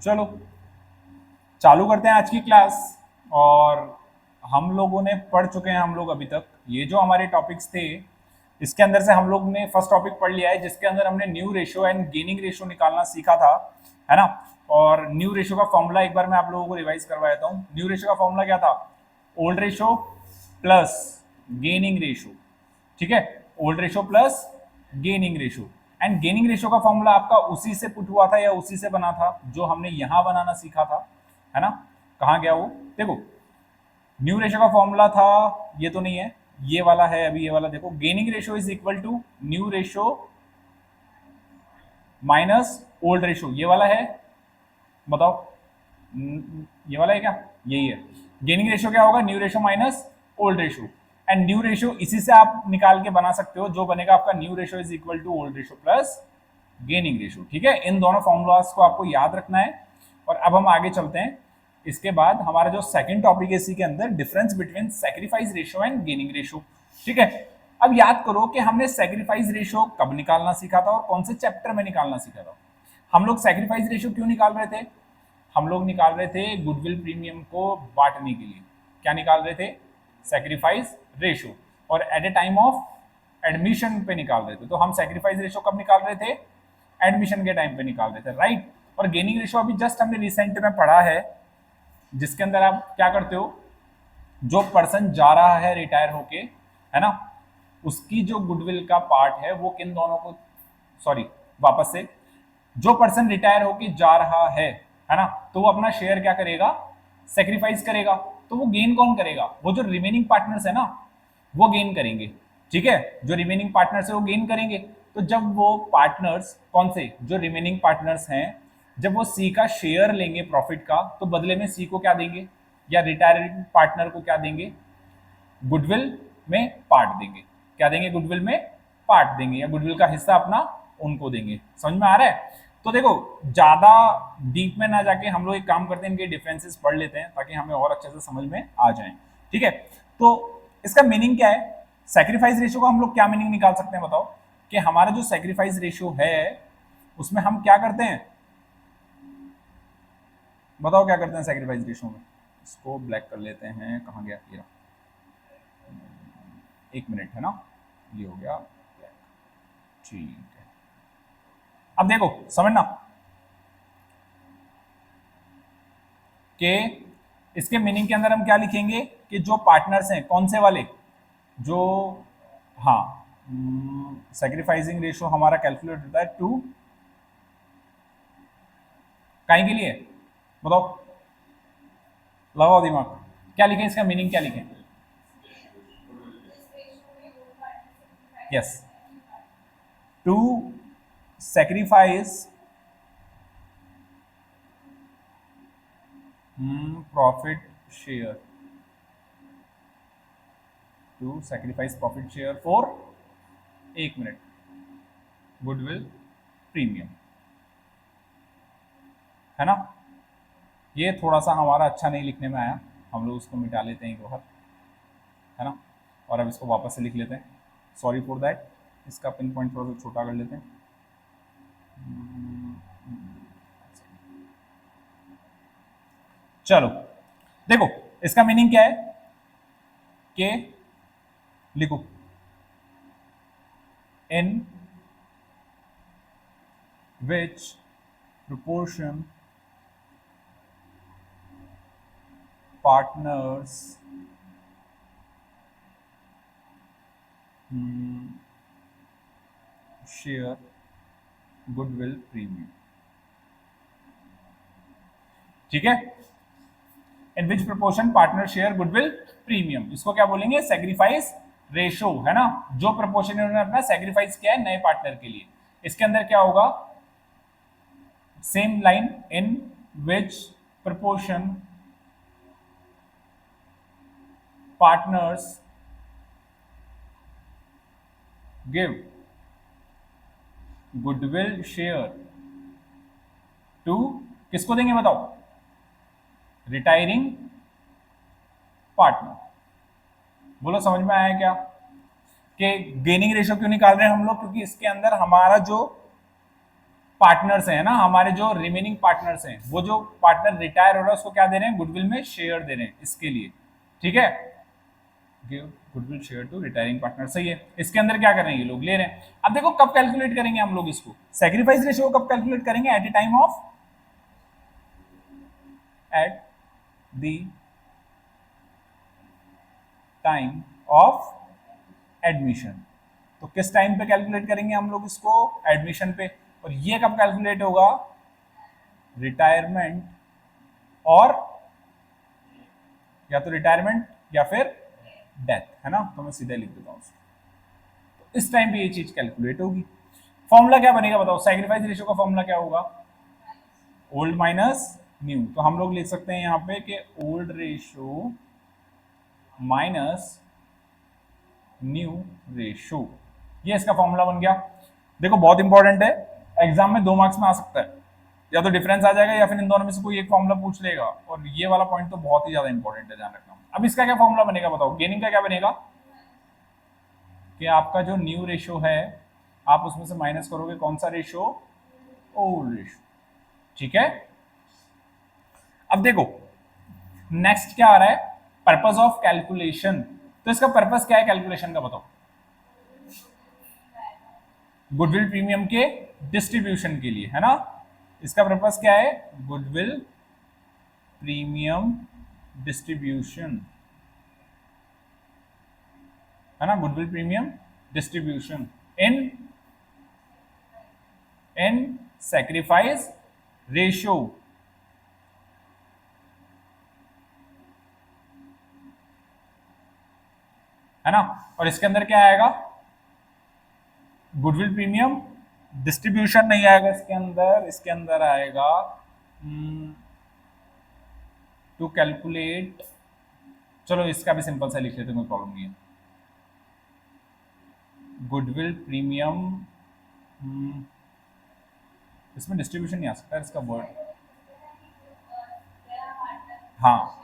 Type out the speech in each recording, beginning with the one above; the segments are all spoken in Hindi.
चलो चालू करते हैं आज की क्लास। और हम लोगों ने पढ़ चुके हैं, हम लोग अभी तक ये जो हमारे टॉपिक्स थे इसके अंदर से हम लोग ने फर्स्ट टॉपिक पढ़ लिया है, जिसके अंदर हमने new ratio and gaining ratio निकालना सीखा था, है ना। और न्यू रेशियो का फॉर्मूला एक बार मैं आप लोगों को रिवाइज करवा देता हूँ। न्यू रेशियो का फॉर्मूला क्या था? Old ratio plus gaining ratio, ठीक है। Old ratio plus gaining ratio. And gaining ratio का फॉर्मूला आपका उसी से पुट हुआ था या उसी से बना था जो हमने यहां बनाना सीखा था, है ना। कहां गया वो? देखो, न्यू रेशियो का फॉर्मूला था, ये तो नहीं है, ये वाला है अभी, ये वाला देखो। Gaining ratio is equal to new ratio minus old ratio, ये वाला है, बताओ। ये वाला है क्या? यही है। गेनिंग रेशियो क्या होगा? New ratio minus old ratio. And new ratio इसी से आप निकाल के बना सकते हो, जो बनेगा आपका new ratio is equal to old ratio plus gaining ratio, ठीक है। इन दोनों फॉर्मूलाज को आपको याद रखना है। और अब हम आगे चलते हैं। इसके बाद हमारा जो सेकंड टॉपिक है इसी के अंदर, difference between sacrifice ratio and gaining ratio, ठीक है। अब याद करो कि हमने सैक्रिफाइस रेशियो कब निकालना सीखा था और कौन से चैप्टर में निकालना सीखा था। हम लोग सैक्रिफाइस रेशियो क्यों निकाल रहे थे? हम लोग निकाल रहे थे गुडविल प्रीमियम को बांटने के लिए। क्या निकाल रहे थे? Sacrifice ratio. और at a time of admission पे निकाल रहे थे। तो हम सैक्रिफाइस रेशियो कब निकाल रहे थे? एडमिशन के टाइम पे निकाल रहे थे, राइट। और गेनिंग रेशियो अभी जस्ट हमने रिसेंट में पढ़ा है, जिसके अंदर आप क्या करते हो, जो पर्सन जा रहा है रिटायर होके, है ना, उसकी जो गुडविल का पार्ट है वो किन दोनों को, सॉरी वापस से, जो पर्सन रिटायर होके जा रहा है ना, तो वो अपना शेयर क्या करेगा? सेक्रीफाइस करेगा। तो वो गेन कौन करेगा? वो जो रिमेनिंग पार्टनर्स है ना, वो गेन करेंगे, ठीक है। जो रिमेनिंग पार्टनर्स है वो गेन करेंगे। तो जब वो पार्टनर्स, कौन से? जो रिमेनिंग पार्टनर्स हैं, जब वो सी का शेयर लेंगे प्रॉफिट का, तो बदले में सी को क्या देंगे, या रिटायरिंग पार्टनर को क्या देंगे? गुडविल में पार्ट देंगे। क्या देंगे? गुडविल में पार्ट देंगे, या गुडविल का हिस्सा अपना उनको देंगे। समझ में आ रहा है? तो देखो, ज्यादा डीप में ना जाके हम लोग एक काम करते हैं, इनके डिफरेंसेस पढ़ लेते हैं ताकि हमें और अच्छे से समझ में आ जाए, ठीक है। तो इसका मीनिंग क्या है? सैक्रिफाइस रेशियो का हम लोग क्या मीनिंग निकाल सकते हैं, बताओ। कि हमारा जो सैक्रिफाइस रेशियो है उसमें हम क्या करते हैं, बताओ क्या करते हैं सैक्रिफाइस रेशियो में। इसको ब्लैक कर लेते हैं, कहाँ गया ये? एक मिनट, है ना, ये हो गया ब्लैक, ठीक है। अब देखो समझना कि इसके मीनिंग के अंदर हम क्या लिखेंगे कि जो पार्टनर्स हैं, कौन से वाले, जो, हाँ, सैक्रिफाइसिंग रेशियो हमारा कैलकुलेट होता है टू, काहे के लिए, बताओ, लगाओ दिमाग। क्या लिखें, इसका मीनिंग क्या लिखें? Yes, to sacrifice profit share, to sacrifice profit share for, एक मिनट, गुडविल प्रीमियम, है ना। ये थोड़ा सा हमारा अच्छा नहीं लिखने में आया, हम लोग उसको मिटा लेते हैं एक बार, है ना। और अब इसको वापस से लिख लेते हैं, सॉरी फॉर दैट। इसका पिन पॉइंट थोड़ा सा छोटा कर लेते हैं। चलो देखो, इसका मीनिंग क्या है कि, लिखो, इन विच proportion partners share goodwill premium, ठीक है। In which proportion partner share goodwill premium, इसको क्या बोलेंगे? सैक्रिफाइस रेशो, है ना। जो प्रोपोर्शन इन्होंने अपना सैक्रिफाइस किया है नए पार्टनर के लिए, इसके अंदर क्या होगा? Same line, in which proportion partners give goodwill share to, किसको देंगे बताओ? Retiring partner. बोलो समझ में आया क्या कि गेनिंग रेशियो क्यों निकाल रहे हैं हम लोग? क्योंकि इसके अंदर हमारा जो पार्टनर्स हैं ना, हमारे जो रिमेनिंग पार्टनर्स हैं, वो जो पार्टनर रिटायर हो रहा है उसको क्या दे रहे हैं, गुडविल में शेयर दे रहे हैं इसके लिए, ठीक है, give goodwill share to retiring partner, सही है। इसके अंदर क्या कर रहे हैं, ये लोग ले रहे हैं। अब देखो कब कैलकुलेट करेंगे हम लोग इसको, सैक्रिफाइस रेशियो कब कैलकुलेट करेंगे, at the time of admission. तो किस टाइम पे कैलकुलेट करेंगे हम लोग इसको, एडमिशन पे। और ये कब कैलकुलेट होगा, रिटायरमेंट, और या तो रिटायरमेंट या फिर डेथ, है ना, तो मैं सीधा लिख देता हूं। तो इस टाइम पे ये चीज कैलकुलेट होगी। फॉर्मूला क्या बनेगा बताओ, सैक्रिफाइस रेशियो का फॉर्मूला क्या होगा, ओल्ड माइनस न्यू। तो हम लोग लिख सकते हैं यहां पे कि old ratio minus new ratio, ये इसका फॉर्मूला बन गया। देखो बहुत इंपॉर्टेंट है, एग्जाम में 2 मार्क्स में आ सकता है, या तो डिफरेंस आ जाएगा या फिर इन दोनों में से कोई एक फॉर्मूला पूछ लेगा, और ये वाला पॉइंट तो बहुत ही ज्यादा इंपॉर्टेंट है, ध्यान रखना। अब इसका क्या फॉर्मूला बनेगा बताओ, गेनिंग का क्या बनेगा, कि आपका जो न्यू रेशियो है आप उसमें से माइनस करोगे कौन सा रेशियो, ओल्ड रेशियो, ठीक है। अब देखो नेक्स्ट क्या आ रहा है, पर्पस ऑफ कैलकुलेशन। तो इसका पर्पस क्या है कैलकुलेशन का बताओ, गुडविल प्रीमियम के डिस्ट्रीब्यूशन के लिए, है ना। इसका पर्पस क्या है, गुडविल प्रीमियम डिस्ट्रीब्यूशन, है ना, goodwill premium distribution in sacrifice ratio, है ना। और इसके अंदर क्या आएगा, गुडविल प्रीमियम डिस्ट्रीब्यूशन नहीं आएगा इसके अंदर, इसके अंदर आएगा टू कैलकुलेट, चलो इसका भी सिंपल सा लिख लेते, कोई प्रॉब्लम नहीं है। गुडविल प्रीमियम, इसमें डिस्ट्रीब्यूशन नहीं आ सकता इसका वर्ड, हाँ,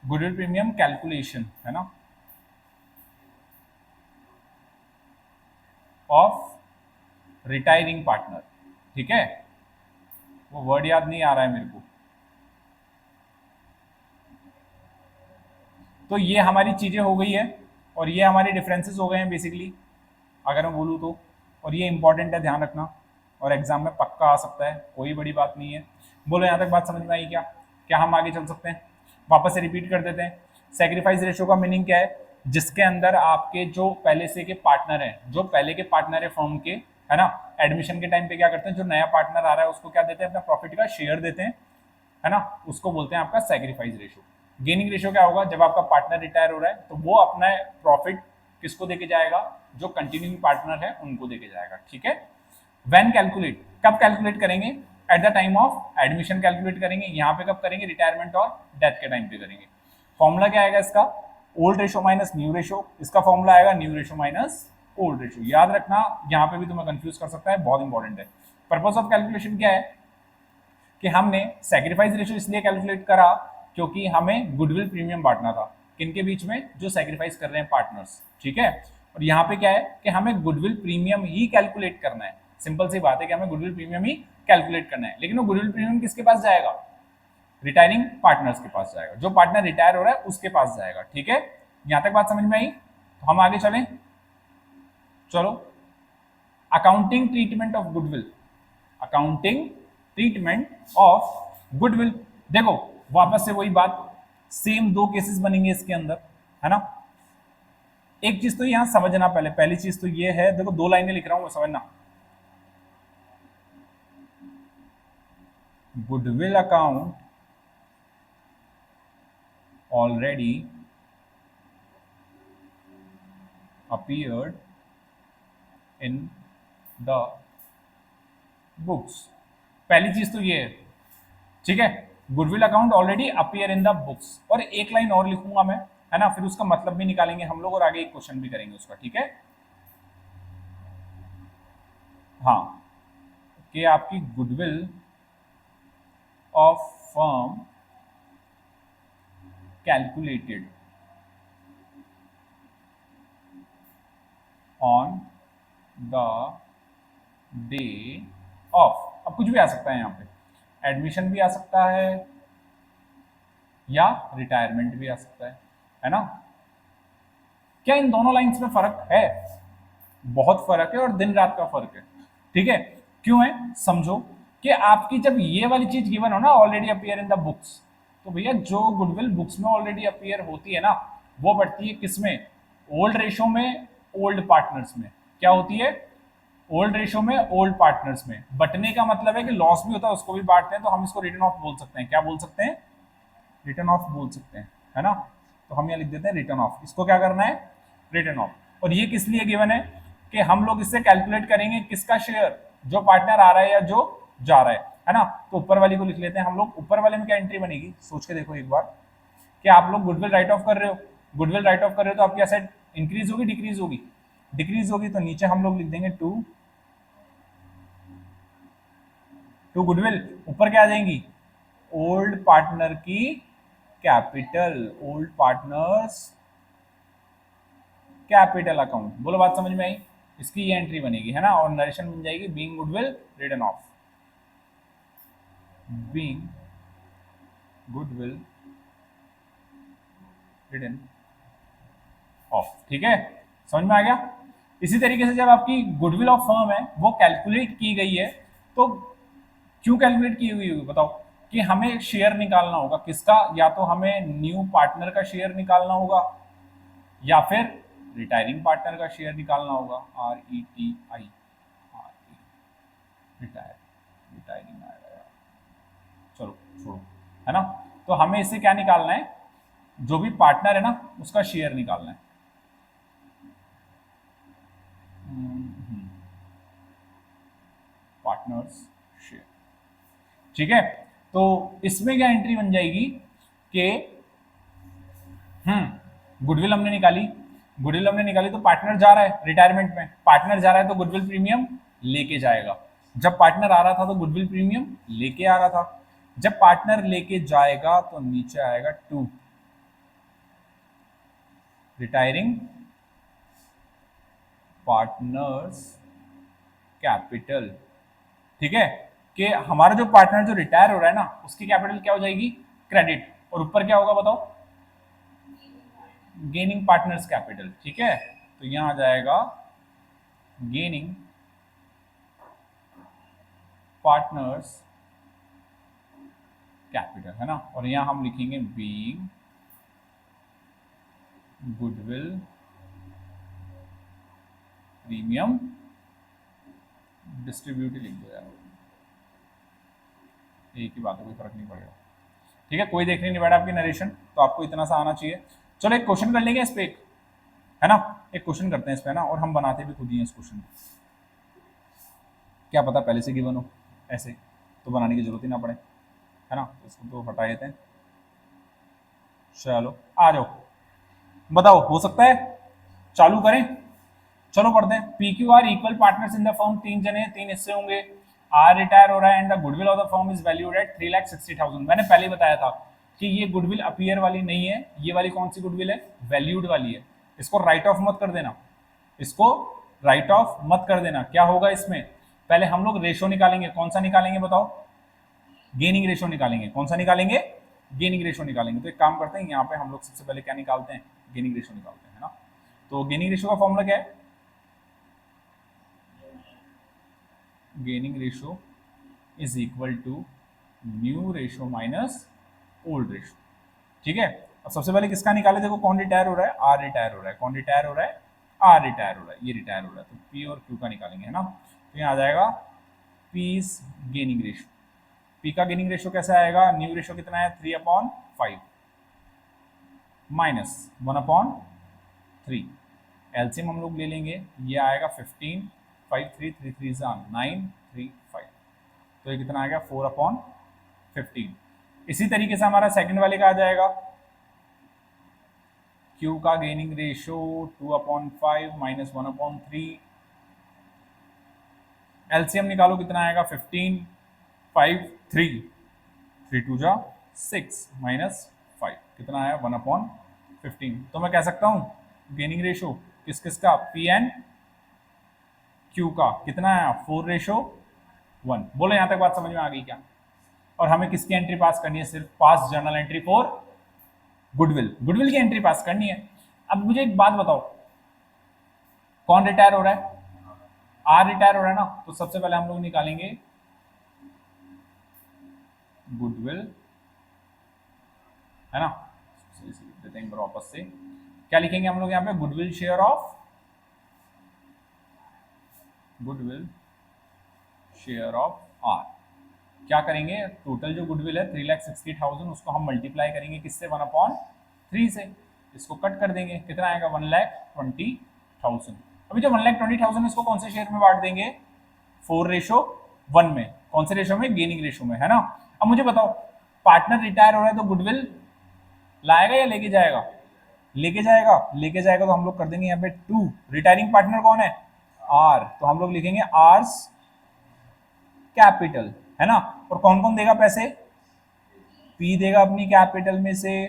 गुडविल प्रीमियम कैलकुलेशन, है ना, ऑफ रिटायरिंग पार्टनर, ठीक है। वो वर्ड याद नहीं आ रहा है मेरे को। तो ये हमारी चीजें हो गई है, और ये हमारे डिफरेंसेस हो गए हैं बेसिकली, अगर मैं बोलूँ तो। और ये इंपॉर्टेंट है, ध्यान रखना, और एग्जाम में पक्का आ सकता है, कोई बड़ी बात नहीं है। बोलो यहाँ तक बात समझ में आई क्या, क्या हम आगे चल सकते हैं, वापस से रिपीट कर देते हैं। सैक्रिफाइस रेशियो का मीनिंग क्या है, जिसके अंदर आपके जो पहले से के पार्टनर हैं, जो पहले के पार्टनर है फर्म के, है ना, एडमिशन के टाइम पे क्या करते हैं, जो नया पार्टनर आ रहा है उसको क्या देते हैं, अपना प्रॉफिट का शेयर देते हैं, है ना, उसको बोलते हैं आपका सैक्रिफाइस रेशियो। गेनिंग रेशियो क्या होगा, जब आपका पार्टनर रिटायर हो रहा है तो वो अपना प्रॉफिट किसको देके जाएगा, जो कंटिन्यूइंग पार्टनर है उनको देके जाएगा, ठीक है। व्हेन कैलकुलेट, कब कैलकुलेट करेंगे, at the time of admission calculate करेंगे, यहाँ पे कब करेंगे, रिटायरमेंट और डेथ के टाइम पे करेंगे। फॉर्मूला क्या आएगा इसका, old ratio minus new ratio, इसका फॉर्मूला आएगा new ratio minus old ratio. याद रखना, यहाँ पे भी तुम्हें कंफ्यूज कर सकता है, बहुत इंपॉर्टेंट है। पर्पस ऑफ कैलकुलेशन क्या है, कि हमने सैक्रिफाइस रेशियो इसलिए कैलकुलेट करा क्योंकि हमें गुडविल प्रीमियम बांटना था, किनके बीच में, जो सैक्रिफाइस कर रहे हैं पार्टनर्स, ठीक है। और यहाँ पे क्या है कि हमें गुडविल प्रीमियम ही कैलकुलेट करना है, सिंपल सी बात है कि हमें गुडविल प्रीमियम ही कैलकुलेट करना है। लेकिन वो गुडविल प्रीमियम किसके पास जाएगा, रिटायरिंग पार्टनर्स के पास जाएगा, जो पार्टनर रिटायर हो रहा है उसके पास जाएगा, ठीक है। यहां तक बात समझ में आई, तो हम आगे चलें, चलो। Accounting treatment of goodwill, accounting treatment of goodwill. देखो वापस से वही बात, सेम 2 केसेस बनेंगे इसके अंदर, है ना। एक चीज तो यहां समझना, पहली चीज तो ये है, देखो 2 लाइनें लिख रहा हूं, समझना। Goodwill account already appeared in the books, पहली चीज तो ये है, ठीक है। Goodwill account already appear in the books, और एक लाइन और लिखूंगा मैं, है ना, फिर उसका मतलब भी निकालेंगे हम लोग और आगे एक क्वेश्चन भी करेंगे उसका, ठीक है। हाँ, कि आपकी goodwill of firm calculated on the day of. अब कुछ भी आ सकता है यहाँ पे, एडमिशन भी आ सकता है या रिटायरमेंट भी आ सकता है ना। क्या इन दोनों लाइंस में फर्क है? बहुत फर्क है, और दिन रात का फर्क है। ठीक है, क्यों है समझो कि आपकी जब ये वाली चीज गिवन हो ना, already appear in the books, तो भैया जो गुडविल बुक्स में ऑलरेडी अपीयर होती है ना, वो बढ़ती है किसमें? ओल्ड रेशो में, ओल्ड पार्टनर्स में। क्या होती है? ओल्ड रेशो में, ओल्ड पार्टनर्स में। बटने का मतलब है कि लॉस भी होता है, उसको भी बांटते हैं, तो हम इसको रिटर्न ऑफ बोल सकते हैं। क्या बोल सकते हैं? रिटर्न ऑफ बोल सकते हैं, है ना। तो हम यहाँ लिख देते हैं रिटर्न ऑफ। इसको क्या करना है? Return of. और ये किस लिए गिवन है? कि हम लोग इससे कैलकुलेट करेंगे किसका शेयर, जो पार्टनर आ रहा है या जो जा रहा है ना। तो ऊपर वाली को लिख लेते हैं हम लोग। ऊपर वाले में क्या एंट्री बनेगी, सोच के देखो एक बार, कि आप लोग गुडविल राइट ऑफ कर रहे हो। गुडविल राइट ऑफ कर रहे हो तो आपकी एसेट इंक्रीज होगी, डिक्रीज होगी? डिक्रीज होगी। तो नीचे हम लोग लिख देंगे टू गुडविल। ऊपर क्या आ जाएंगी? ओल्ड पार्टनर की capital, old partners capital account. बोलो बात समझ में आई? इसकी ये एंट्री बनेगी, है ना। और नरेशन बन जाएगी being goodwill written off, being goodwill written off. ठीक है, समझ में आ गया। इसी तरीके से जब आपकी गुडविल ऑफ फर्म है वो कैलकुलेट की गई है, तो क्यों कैलकुलेट की हुई होगी बताओ? कि हमें शेयर निकालना होगा किसका, या तो हमें न्यू पार्टनर का शेयर निकालना होगा, या फिर रिटायरिंग पार्टनर का शेयर निकालना होगा। RETI, रिटायर, रिटायरिंग आएगा यार, चलो छोड़ो, है ना। तो हमें इससे क्या निकालना है? जो भी पार्टनर है ना, उसका शेयर निकालना है। Partners share. ठीक है, तो इसमें क्या एंट्री बन जाएगी कि गुडविल हमने निकाली, गुडविल हमने निकाली तो पार्टनर जा रहा है रिटायरमेंट में, पार्टनर जा रहा है तो गुडविल प्रीमियम लेके जाएगा। जब पार्टनर आ रहा था तो गुडविल प्रीमियम लेके आ रहा था, जब पार्टनर लेके जाएगा तो नीचे आएगा टू रिटायरिंग पार्टनर्स कैपिटल। ठीक है, कि हमारा जो पार्टनर जो रिटायर हो रहा है ना, उसकी कैपिटल क्या हो जाएगी? क्रेडिट। और ऊपर क्या होगा बताओ? Gaining partners capital. ठीक है, तो यहां आ जाएगा गेनिंग पार्टनर्स कैपिटल, है ना। और यहां हम लिखेंगे बीइंग गुडविल प्रीमियम डिस्ट्रीब्यूटिव लिख दो यार, एक ही बात है, कोई फर्क नहीं पड़ेगा। ठीक है, कोई देखने नहीं बैठा आपकी नरेशन, तो आपको इतना सा आना चाहिए। चलो एक क्वेश्चन कर लेंगे इस पे, है ना। एक क्वेश्चन करते हैं इस पे ना, और हम बनाते भी खुद ही हैं इस क्वेश्चन को, क्या पता पहले से गिवन हो, ऐसे तो बनाने की जरूरत ही ना पड़े, है ना। तो इसको तो हटा देते हैं। चलो आ जाओ, बताओ हो सकता है? चालू करें, चलो पढ़ते हैं। PQR equal partners in the firm, तीन जने, तीन हिस्से होंगे। आर रिटायर हो रहा है and the goodwill of the firm is valued at 3,60,000। मैंने पहले ही बताया था कि ये गुडविल अपीयर वाली नहीं है, ये वाली कौन सी गुडविल है? वैल्यूड वाली है। इसको राइट ऑफ मत कर देना, इसको राइट ऑफ मत कर देना। क्या होगा इसमें? पहले हम लोग रेशो निकालेंगे। कौन सा निकालेंगे बताओ? गेनिंग रेशो निकालेंगे। कौन सा निकालेंगे? गेनिंग रेशो निकालेंगे। तो एक काम करते हैं, यहाँ पे हम लोग सबसे पहले क्या निकालते हैं? गेनिंग रेशो निकालते हैं, है ना। तो गेनिंग रेशो का फॉर्मूला क्या है? Gaining ratio is equal to new ratio minus old ratio. ठीक है, अब सबसे पहले किसका निकाले? देखो कौन रिटायर हो रहा है? आर रिटायर हो रहा है। कौन रिटायर हो रहा है? आर रिटायर हो रहा है, ये रिटायर हो रहा है। तो पी और क्यू का निकालेंगे, है ना। तो यहाँ आ जाएगा P is gaining ratio. P का गेनिंग रेशो कैसे आएगा? न्यू रेशो कितना है? 3/5 माइनस 1/3। एलसीएम हम लोग ले लेंगे, ये आएगा 15, 5 3 3 3 9 3 5, तो ये कितना आएगा? 4/15। इसी तरीके से हमारा सेकंड वाले का आ जाएगा, क्यू का गेनिंग रेशो 2/5 माइनस 1/3। एलसीएम निकालो, कितना आएगा? 15, 5 3 3 2 जा 6 माइनस 5, कितना आया? 1/15। तो मैं कह सकता हूं गेनिंग रेशो किस किस का? पी एंड क्यू का कितना है 4:1। बोलो यहां तक बात समझ में आ गई क्या? और हमें किसकी एंट्री पास करनी है? सिर्फ पास journal entry for goodwill, goodwill की एंट्री पास करनी है। अब मुझे एक बात बताओ, कौन रिटायर हो रहा है? आर रिटायर हो रहा है ना, तो सबसे पहले हम लोग निकालेंगे गुडविल, है ना। देते हैं वापस से, क्या लिखेंगे हम लोग यहाँ पे? Goodwill share of, goodwill share of are. क्या करेंगे? टोटल जो गुडविल है 3,60,000, उसको हम मल्टीप्लाई करेंगे किससे? 1/3 से। इसको कट कर देंगे, कितना आएगा? 1,20,000। अभी जो 1,20,000 इसको कौन से शेयर में बांट देंगे? 4:1 में। कौन से रेशो में? गेनिंग रेशो में, है ना। अब मुझे बताओ, पार्टनर रिटायर हो रहा है तो गुडविल लाएगा या लेके जाएगा? लेके जाएगा। लेके जाएगा तो हम लोग कर देंगे यहाँ पे 2। रिटायरिंग पार्टनर कौन है? आर, तो हम लोग लिखेंगे आर्स कैपिटल, है ना। और कौन कौन देगा पैसे? पी देगा अपनी कैपिटल में से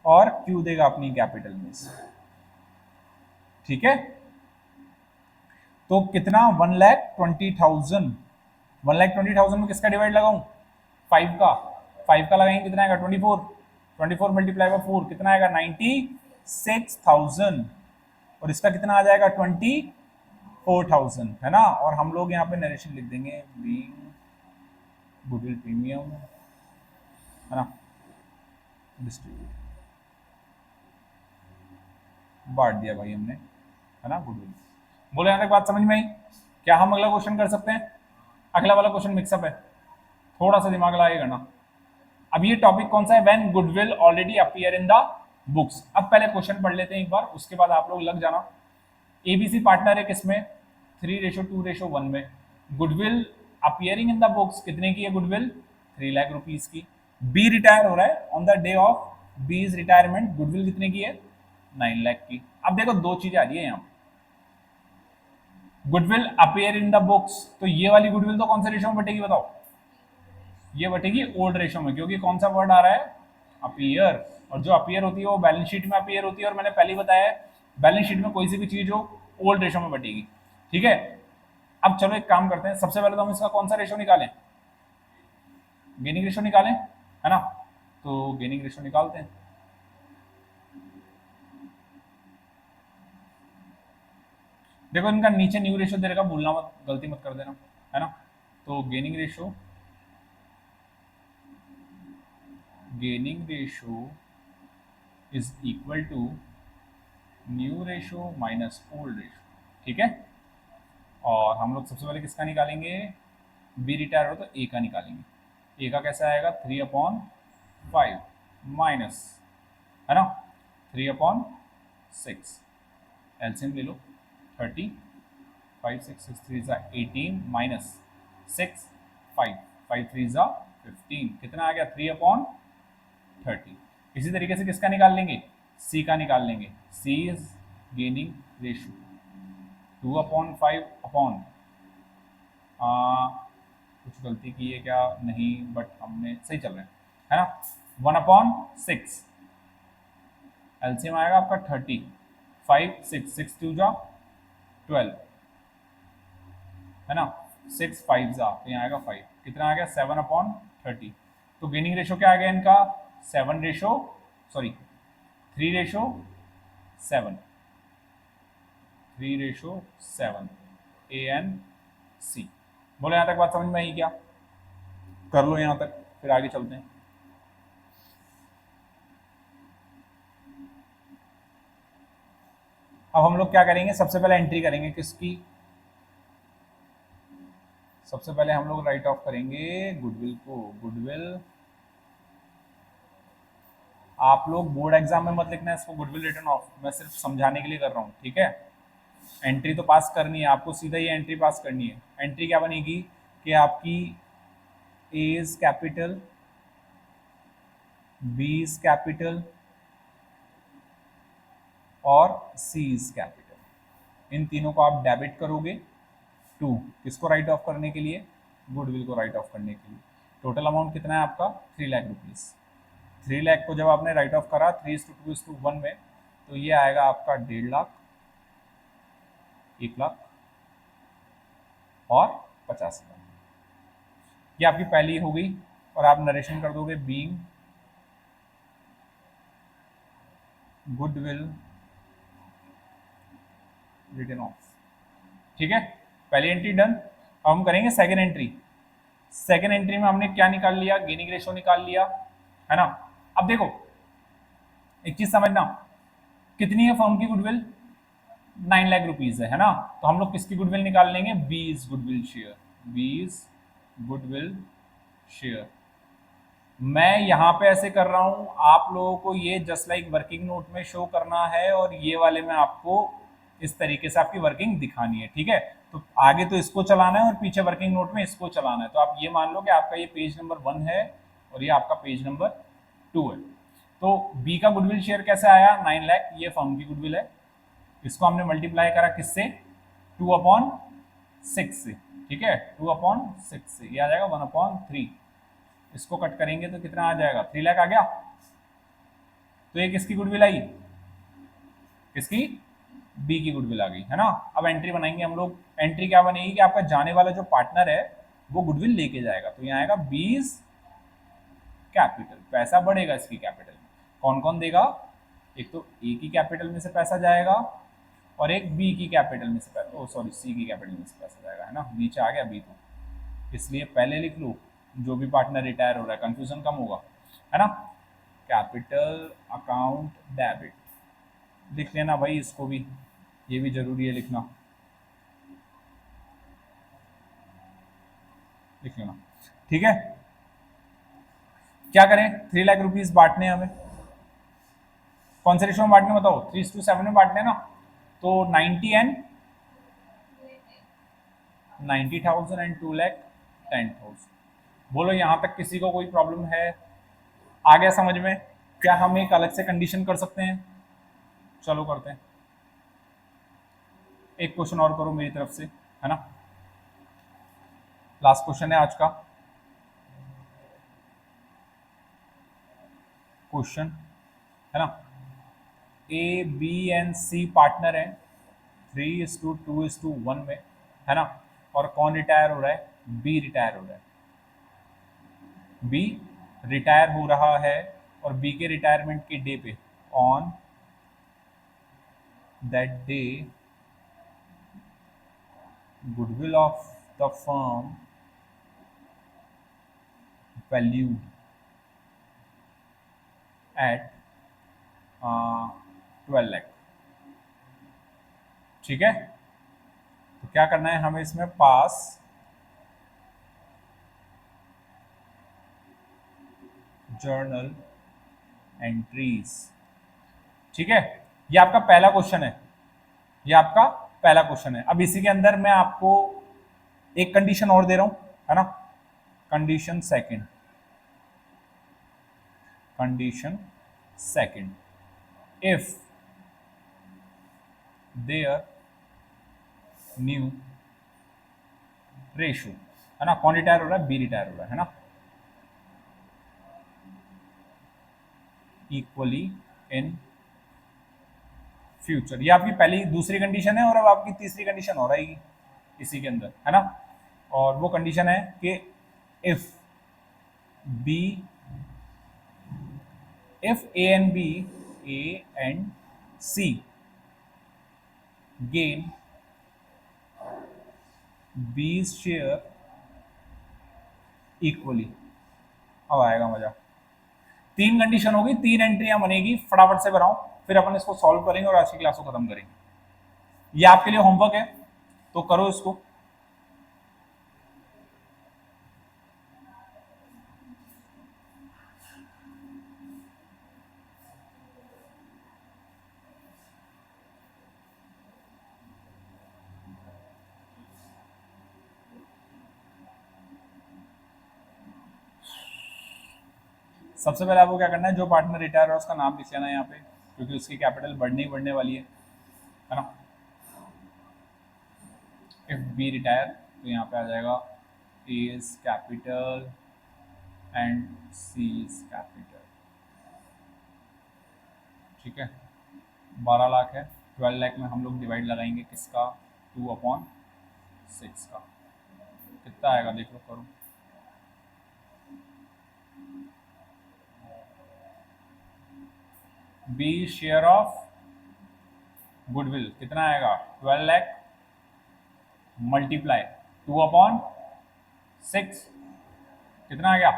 और क्यू देगा अपनी कैपिटल में से, ठीक है। तो कितना? 1,20,000। 1,20,000 में किसका डिवाइड लगाऊं? 5 का। 5 का लगाएंगे, कितना आएगा? 24। 24 मल्टीप्लाई बाय 4 कितना आएगा? 96,000। और इसका कितना आ जाएगा? 24,000, है ना। और हम लोग यहाँ पे नरेशन लिख देंगे, बीइंग गुडविल प्रीमियम, है ना, डिस्ट्रीब्यूट, बांट दिया भाई हमने, है ना, गुडविल। बोले यहाँ तक बात समझ में आई? क्या हम अगला क्वेश्चन कर सकते हैं? अगला वाला क्वेश्चन मिक्सअप है, थोड़ा सा दिमाग लगाइए करना। अब ये टॉपिक कौन सा है? When goodwill already appear in the books. अब पहले क्वेश्चन पढ़ लेते हैं एक बार, उसके बाद आप लोग लग जाना। एबीसी पार्टनर है किसमें? 3:2:1 में। Goodwill appearing in the books कितने की है? गुडविल 3 लाख रुपीज की। बी रिटायर हो रहा है ऑन द डे ऑफ बीज रिटायरमेंट, गुडविल कितने की है? 9 लाख की। अब देखो दो चीजें आ रही है यहाँ, goodwill appear in the books, तो ये वाली गुडविल तो कौन से रेशो में बटेगी बताओ? ये बटेगी ओल्ड रेशो में, क्योंकि कौन सा वर्ड आ रहा है? अपीयर। और जो अपीयर होती है वो बैलेंस शीट में अपीयर होती है, और मैंने पहले ही बताया है बैलेंस शीट में कोई सी भी चीज हो ओल्ड रेशो में बटेगी, ठीक है। अब चलो एक काम करते हैं, सबसे पहले तो हम इसका कौन सा रेशो निकालें? गेनिंग रेशो निकालें, है ना। तो गेनिंग रेशो निकालते हैं। देखो इनका नीचे न्यू रेशो दे रखा, भूलना मत, गलती मत कर देना, है ना। तो gaining ratio is equal to new ratio minus old ratio, ठीक है। और हम लोग सबसे पहले किसका निकालेंगे? बी रिटायर हो तो ए का निकालेंगे। ए का कैसा आएगा? 3/5 माइनस, है ना, 3/6। एलसीएम ले लो, 30, 5 6 6 3 18 माइनस 6 5 5 3 15, कितना आ गया? 3/30। इसी तरीके से किसका निकाल लेंगे? सी का निकाल लेंगे। सी इज गेनिंग रेशो 2/5 अपॉन, कुछ गलती की है क्या? नहीं, बट हमने सही चल रहे हैं, है ना। 1/6, एलसीएम आएगा आपका 30, 5 6 6 2 12, है ना, 6 5 तो यहाँ आएगा 5, कितना आ गया? 7/30। तो गेनिंग रेशो क्या आ गया इनका? 3:7, 3:7 ए एन सी। बोलो यहाँ तक बात समझ में आई क्या? कर लो यहाँ तक, फिर आगे चलते हैं। अब हम लोग क्या करेंगे? सबसे पहले एंट्री करेंगे किसकी? सबसे पहले हम लोग राइट ऑफ करेंगे गुडविल को। गुडविल, आप लोग बोर्ड एग्जाम में मत लिखना है इसको गुडविल रिटर्न ऑफ, मैं सिर्फ समझाने के लिए कर रहा हूँ, ठीक है। एंट्री तो पास करनी है आपको, सीधा ये एंट्री पास करनी है। एंट्री क्या बनेगी कि आपकी A is capital, B is capital और सी इज कैपिटल। इन तीनों को आप डेबिट करोगे 2, किसको राइट ऑफ करने के लिए? गुडविल को राइट ऑफ करने के लिए। टोटल अमाउंट कितना है आपका? 3 लाख रुपीज़। 3 लाख को जब आपने राइट ऑफ करा 3:2:1 में, तो ये आएगा आपका 1.5 लाख, 1 लाख, और 50,000। ये आपकी पहली हो गई और आप नरेशन कर दोगे बीइंग गुडविल रिटन ऑफ। ठीक है, पहली एंट्री डन। अब हम करेंगे सेकेंड एंट्री। सेकेंड एंट्री में हमने क्या निकाल लिया, गेनिंग रेशो निकाल लिया, है ना। अब देखो एक चीज समझना, कितनी है फर्म की गुडविल, 9 लाख रुपीज है ना। तो हम लोग किसकी गुडविल निकाल लेंगे, बीज गुडविल शेयर, बीज गुडविल शेयर। मैं यहाँ पे ऐसे कर रहा हूँ, आप लोगों को ये जस्ट लाइक वर्किंग नोट में शो करना है और ये वाले में आपको इस तरीके से आपकी वर्किंग दिखानी है। ठीक है, तो आगे तो इसको चलाना है और पीछे वर्किंग नोट में इसको चलाना है। तो आप ये मान लो कि आपका ये पेज नंबर 1 है और ये आपका पेज नंबर 2 है। तो बी का गुडविल शेयर कैसे आया, 9 लाख, ये फर्म की गुडविल है। इसको हमने मल्टीप्लाई करा किससे, 2/6 से। ठीक है, 2/6 से, ये आ जाएगा 1/3। इसको कट करेंगे तो कितना आ जाएगा, 3 लाख आ गया। तो ये किसकी गुडविल आई, किसकी, बी की गुडविल आ गई, है ना। अब एंट्री बनाएंगे हम लोग। एंट्री क्या बनेगी कि आपका जाने वाला जो पार्टनर है वो गुडविल लेके जाएगा। तो यहाँ आएगा बीज कैपिटल, पैसा बढ़ेगा इसकी कैपिटल में। कौन कौन देगा, एक तो ए की कैपिटल में से पैसा जाएगा और एक बी की कैपिटल में से पैसा, सॉरी सी की कैपिटल में से पैसा जाएगा, है ना। नीचे आ गया बी, तो इसलिए पहले लिख लो जो भी पार्टनर रिटायर हो रहा है, कंफ्यूजन कम होगा, है ना। कैपिटल अकाउंट डेबिट लिख लेना भाई, इसको भी, ये भी जरूरी है लिखना, लिख लेना। ठीक है, क्या करें, 3 लाख रुपीज बांटने हमें, कौन से रेशो में बांटने बताओ, 3:7 में बांटने ना। तो 90 एंड 90,000 एंड 2,10,000। बोलो यहां तक किसी को कोई प्रॉब्लम है, आ गया समझ में। क्या हम एक अलग से कंडीशन कर सकते हैं, चलो करते हैं। एक क्वेश्चन और करो मेरी तरफ से, है ना, लास्ट क्वेश्चन है आज का। क्वेश्चन है ना, A B and C partner हैं 3:2:1 में, है ना। और कौन रिटायर हो रहा है, बी रिटायर हो रहा है। बी रिटायर हो रहा है और बी के रिटायरमेंट के डे पे, on that day goodwill of the firm valued at 12 lakh. ठीक है, तो क्या करना है हमें इसमें, पास जर्नल एंट्रीज। ठीक है, ये आपका पहला क्वेश्चन है, ये आपका पहला क्वेश्चन है। अब इसी के अंदर मैं आपको एक कंडीशन और दे रहा हूं, है ना। Condition second, condition second, if their new ratio, है ना, कौन रिटायर हो रहा है, बी रिटायर हो रहा है ना, इक्वली इन फ्यूचर। ये आपकी पहली दूसरी कंडीशन है और अब आपकी तीसरी कंडीशन हो रही इसी के अंदर, है ना। और वो कंडीशन है कि if B, if A and B, A and C gain B's share equally. अब आएगा मजा। 3 कंडीशन होगी, 3 एंट्रियां बनेगी, फटाफट से बनाओ, फिर अपन इसको सॉल्व करेंगे और आज की क्लास को खत्म करेंगे। ये आपके लिए होमवर्क है, तो करो इसको। सबसे पहले आपको क्या करना है, जो पार्टनर रिटायर है उसका नाम लिख लेना यहाँ पे, क्योंकि उसकी कैपिटल बढ़ने ही बढ़ने वाली है ना। इफ बी रिटायर तो यहाँ पे आ जाएगा A is capital and C is capital. ठीक है, 12 लाख है, 12 लाख में हम लोग डिवाइड लगाएंगे किसका, 2/6 का। कितना आएगा देख लो, करो। बी शेयर ऑफ गुडविल कितना आएगा 12 लाख मल्टीप्लाई 2/6 कितना आ गया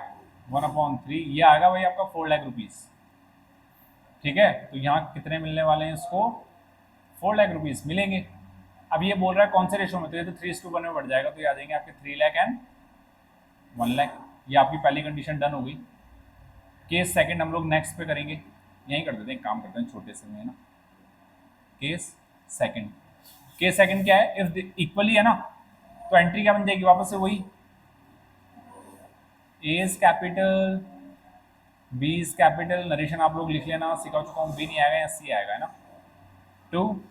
1/3, ये आएगा भाई आपका 4 लाख रुपीज। ठीक है, तो यहाँ कितने मिलने वाले हैं इसको 4 लाख रुपीज मिलेंगे। अब ये बोल रहा है कौन से रेशो में, तो ये तो 3:1 में बढ़ जाएगा, तो ये आ जाएंगे आपके 3 लाख एंड 1 लाख। ये आपकी पहली कंडीशन डन हो गई। केस सेकंड हम लोग नेक्स्ट पे करेंगे, यहीं कर देते हैं, काम करते हैं छोटे से में ना। केस सेकंड, केस सेकंड क्या है, इफ इक्वली है ना, तो एंट्री क्या बन जाएगी वापस से वही, A is capital B is capital, narration आप लोग लिख लेना, सिखा चुका हूँ, बी नहीं आएगा या सी आएगा है ना, 2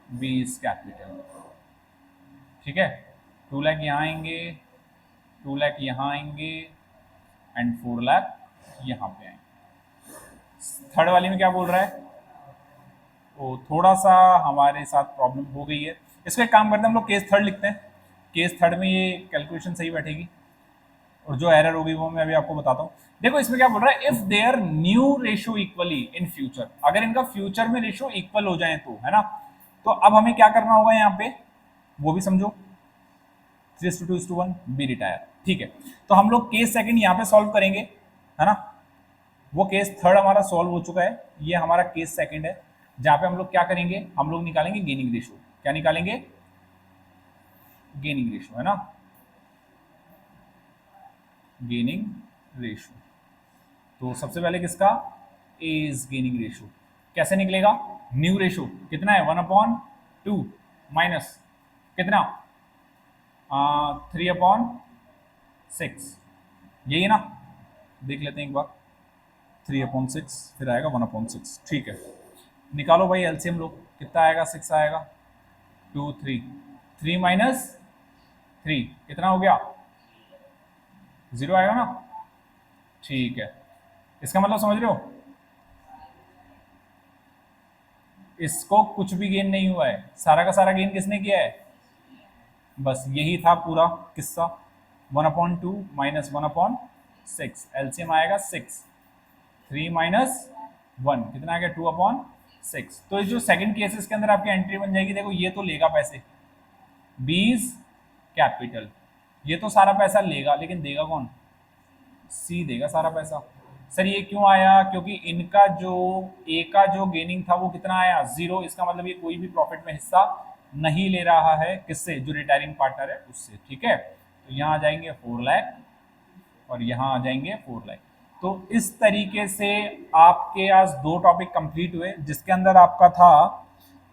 बी इज कैपिटल। ठीक है, 2 लाख यहाँ आएंगे, 2 लाख यहाँ आएंगे एंड 4 लाख यहाँ पे आएंगे। थर्ड वाली में क्या बोल रहा है, वो थोड़ा सा हमारे साथ प्रॉब्लम हो गई है, इसका एक काम करते हैं हम लोग केस थर्ड लिखते हैं। केस थर्ड में ये कैलकुलेशन सही बैठेगी, और जो एरर होगी वो मैं अभी आपको बताता हूँ। देखो इसमें क्या बोल रहा है, if their new ratio equally in future, अगर इनका फ्यूचर में रेशो इक्वल हो जाए तो, है ना। तो अब हमें क्या करना होगा यहाँ पे, वो भी समझो, 3:2:1 बी रिटायर। ठीक है, तो हम लोग केस सेकंड यहाँ पे सॉल्व करेंगे, है ना। वो केस थर्ड हमारा सॉल्व हो चुका है, ये हमारा केस सेकंड है, जहां पे हम लोग क्या करेंगे, हम लोग निकालेंगे गेनिंग रेशो। क्या निकालेंगे, गेनिंग रेशो, है ना, गेनिंग रेशो। तो सबसे पहले किसका, ए इज गेनिंग रेशो। कैसे निकलेगा, न्यू रेशो कितना है 1/2 माइनस कितना 3/6, यही है ना, देख लेते हैं एक बार, 3/6 फिर आएगा 1/6। ठीक है, निकालो भाई एलसीएम लो, कितना आएगा 6 आएगा, 2 3 3 माइनस 3 कितना हो गया 0 आएगा ना। ठीक है, इसका मतलब समझ रहे हो, इसको कुछ भी गेन नहीं हुआ है, सारा का सारा गेन किसने किया है, बस यही था पूरा किस्सा। 1/2 माइनस 1/6, एलसीएम आएगा 6, 3 माइनस 1 कितना आ गया 2/6। तो ये जो सेकंड केसेस के अंदर आपकी एंट्री बन जाएगी, देखो ये तो लेगा पैसे, बीज कैपिटल, ये तो सारा पैसा लेगा, लेकिन देगा कौन, सी देगा सारा पैसा। सर ये क्यों आया, क्योंकि इनका जो ए का जो गेनिंग था वो कितना आया 0, इसका मतलब ये कोई भी प्रॉफिट में हिस्सा नहीं ले रहा है, किससे, जो रिटायरिंग पार्टनर है उससे। ठीक है, तो यहाँ आ जाएंगे 4 लाख और यहाँ आ जाएंगे 4 लाख। तो इस तरीके से आपके आज 2 टॉपिक कंप्लीट हुए, जिसके अंदर आपका था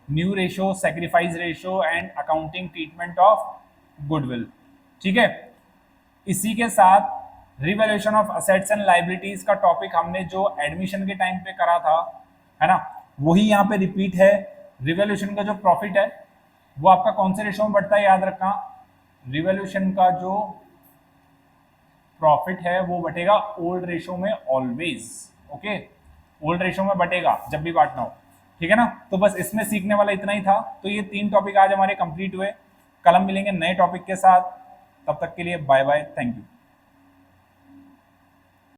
new ratio, sacrifice ratio and accounting treatment of goodwill. ठीक है, इसी के साथ revaluation of assets and liabilities का टॉपिक हमने जो एडमिशन के टाइम पे करा था, है ना, वही यहाँ पे रिपीट है। रिवैल्यूएशन का जो प्रॉफिट है वो आपका कौन से रेशो में बढ़ता है, याद रखना, रिवैल्यूएशन का जो प्रॉफिट है वो बटेगा ओल्ड रेशो में ऑलवेज। ओके, ओल्ड रेशो में बटेगा जब भी बांटना हो। ठीक है ना, तो बस इसमें सीखने वाला इतना ही था। तो ये 3 टॉपिक आज हमारे कंप्लीट हुए, कल हम मिलेंगे नए टॉपिक के साथ, तब तक के लिए बाय बाय, थैंक यू।